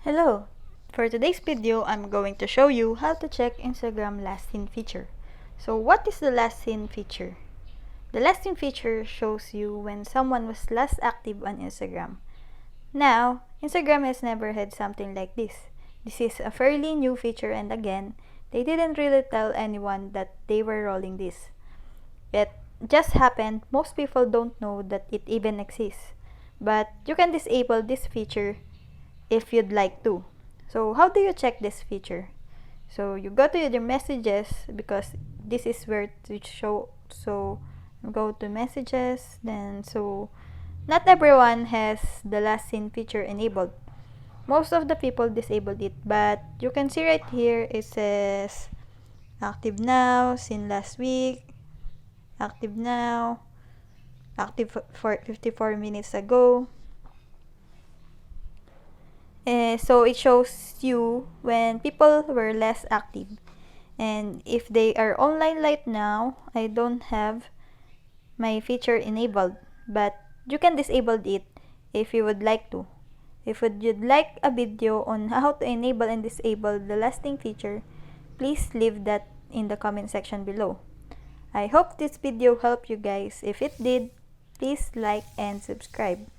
Hello! For today's video, I'm going to show you how to check Instagram last seen feature. So what is the last seen feature? The last seen feature shows you when someone was last active on Instagram. Now, Instagram has never had something like this. This is a fairly new feature, and again, they didn't really tell anyone that they were rolling this. It just happened. Most people don't know that it even exists. But you can disable this feature if you'd like to. So how do you check this feature? So you go to your messages, because this is where to show. So go to messages, then not everyone has the last seen feature enabled. Most of the people disabled it, but you can see right here it says active now, seen last week, active now, active for 54 minutes ago. So it shows you when people were less active. And if they are online right now, I don't have my feature enabled, but you can disable it if you would like to. If you'd like a video on how to enable and disable the lasting feature, please leave that in the comment section below. I hope this video helped you guys. If it did, please like and subscribe.